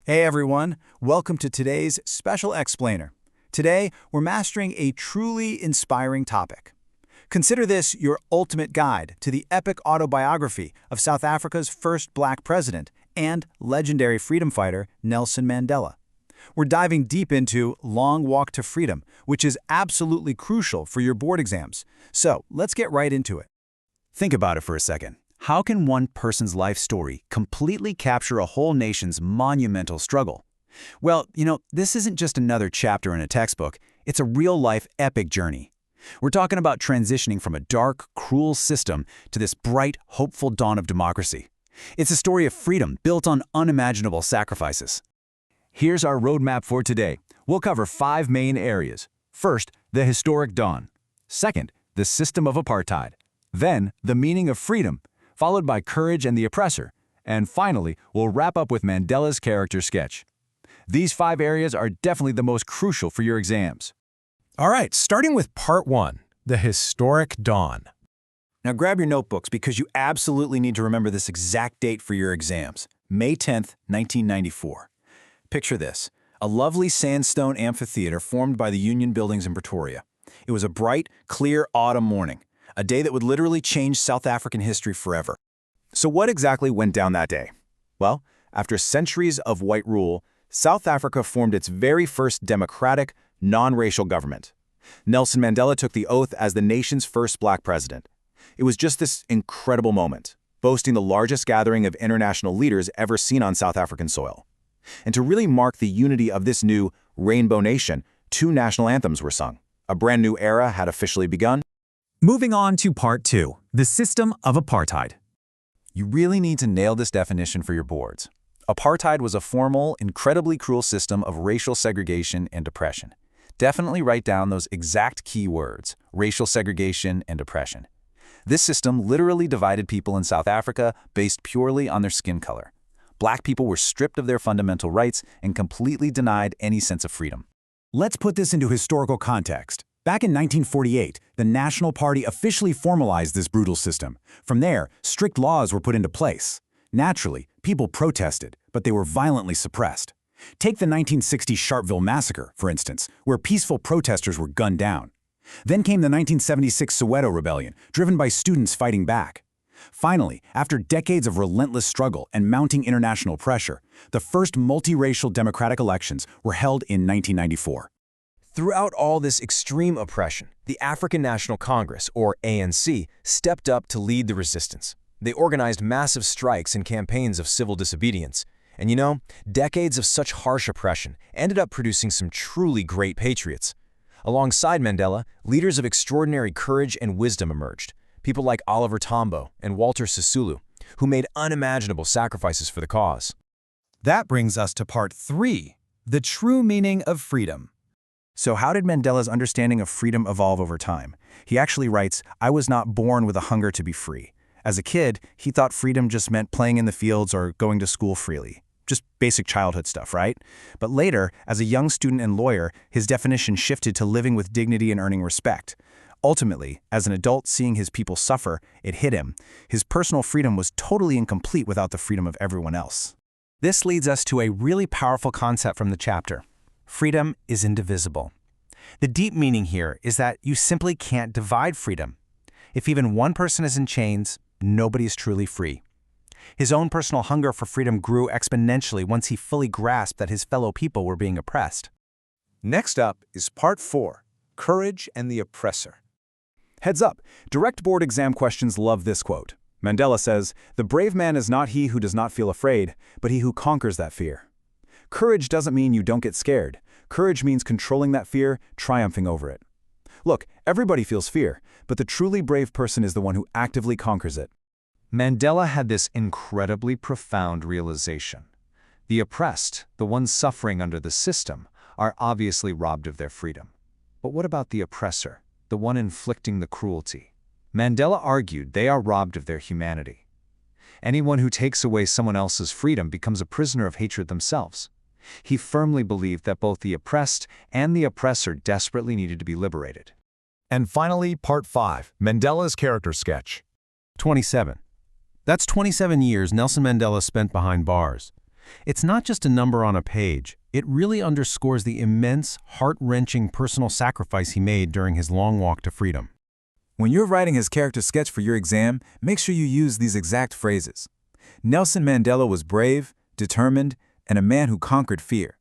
Hey everyone, welcome to today's Special Explainer. Today, we're mastering a truly inspiring topic. Consider this your ultimate guide to the epic autobiography of South Africa's first black president and legendary freedom fighter, Nelson Mandela. We're diving deep into Long Walk to Freedom, which is absolutely crucial for your board exams. So, let's get right into it. Think about it for a second. How can one person's life story completely capture a whole nation's monumental struggle? Well, this isn't just another chapter in a textbook. It's a real-life epic journey. We're talking about transitioning from a dark, cruel system to this bright, hopeful dawn of democracy. It's a story of freedom built on unimaginable sacrifices. Here's our roadmap for today. We'll cover 5 main areas. First, the historic dawn. Second, the system of apartheid. Then, the meaning of freedom, followed by courage and the oppressor. And finally, we'll wrap up with Mandela's character sketch. These 5 areas are definitely the most crucial for your exams. All right, starting with Part 1, the historic dawn. Now grab your notebooks because you absolutely need to remember this exact date for your exams. May 10th, 1994. Picture this, a lovely sandstone amphitheater formed by the Union buildings in Pretoria. It was a bright, clear autumn morning, a day that would literally change South African history forever. So what exactly went down that day? Well, after centuries of white rule, South Africa formed its very first democratic, non-racial government. Nelson Mandela took the oath as the nation's first black president. It was just this incredible moment, boasting the largest gathering of international leaders ever seen on South African soil. And to really mark the unity of this new rainbow nation, 2 national anthems were sung. A brand new era had officially begun. Moving on to Part 2, the system of apartheid. You really need to nail this definition for your boards. Apartheid was a formal, incredibly cruel system of racial segregation and oppression. Definitely write down those exact key words, racial segregation and oppression. This system literally divided people in South Africa based purely on their skin color. Black people were stripped of their fundamental rights and completely denied any sense of freedom. Let's put this into historical context. Back in 1948, the National Party officially formalized this brutal system. From there, strict laws were put into place. Naturally, people protested, but they were violently suppressed. Take the 1960 Sharpeville Massacre, for instance, where peaceful protesters were gunned down. Then came the 1976 Soweto Rebellion, driven by students fighting back. Finally, after decades of relentless struggle and mounting international pressure, the first multiracial democratic elections were held in 1994. Throughout all this extreme oppression, the African National Congress, or ANC, stepped up to lead the resistance. They organized massive strikes and campaigns of civil disobedience. And decades of such harsh oppression ended up producing some truly great patriots. Alongside Mandela, leaders of extraordinary courage and wisdom emerged. People like Oliver Tambo and Walter Sisulu, who made unimaginable sacrifices for the cause. That brings us to Part 3, the true meaning of freedom. So how did Mandela's understanding of freedom evolve over time? He actually writes, "I was not born with a hunger to be free. As a kid, he thought freedom just meant playing in the fields or going to school freely. Just basic childhood stuff, right? But later, as a young student and lawyer, his definition shifted to living with dignity and earning respect. Ultimately, as an adult seeing his people suffer, it hit him. His personal freedom was totally incomplete without the freedom of everyone else." This leads us to a really powerful concept from the chapter. Freedom is indivisible. The deep meaning here is that you simply can't divide freedom. If even one person is in chains, nobody is truly free. His own personal hunger for freedom grew exponentially once he fully grasped that his fellow people were being oppressed. Next up is Part 4, Courage and the Oppressor. Heads up, direct board exam questions love this quote. Mandela says, "The brave man is not he who does not feel afraid, but he who conquers that fear." Courage doesn't mean you don't get scared. Courage means controlling that fear, triumphing over it. Look, everybody feels fear, but the truly brave person is the one who actively conquers it. Mandela had this incredibly profound realization. The oppressed, the ones suffering under the system, are obviously robbed of their freedom. But what about the oppressor, the one inflicting the cruelty? Mandela argued they are robbed of their humanity. Anyone who takes away someone else's freedom becomes a prisoner of hatred themselves. He firmly believed that both the oppressed and the oppressor desperately needed to be liberated. And finally, Part 5, Mandela's character sketch. 27. That's 27 years Nelson Mandela spent behind bars. It's not just a number on a page. It really underscores the immense, heart-wrenching personal sacrifice he made during his long walk to freedom. When you're writing his character sketch for your exam, make sure you use these exact phrases. Nelson Mandela was brave, determined, and a man who conquered fear.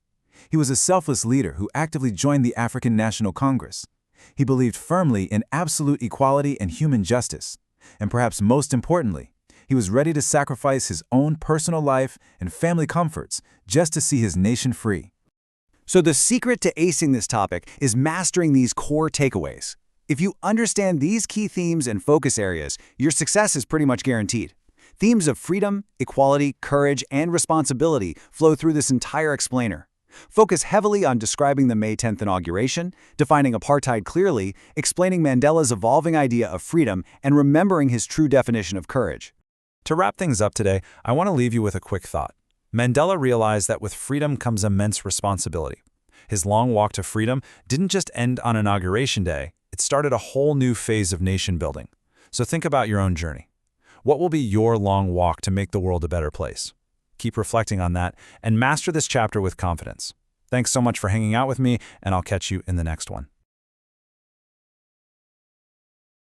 He was a selfless leader who actively joined the African National Congress. He believed firmly in absolute equality and human justice. And perhaps most importantly, he was ready to sacrifice his own personal life and family comforts just to see his nation free. So the secret to acing this topic is mastering these core takeaways. If you understand these key themes and focus areas, your success is pretty much guaranteed. Themes of freedom, equality, courage, and responsibility flow through this entire explainer. Focus heavily on describing the May 10th inauguration, defining apartheid clearly, explaining Mandela's evolving idea of freedom, and remembering his true definition of courage. To wrap things up today, I want to leave you with a quick thought. Mandela realized that with freedom comes immense responsibility. His long walk to freedom didn't just end on Inauguration Day, it started a whole new phase of nation building. So think about your own journey. What will be your long walk to make the world a better place? Keep reflecting on that and master this chapter with confidence. Thanks so much for hanging out with me, and I'll catch you in the next one.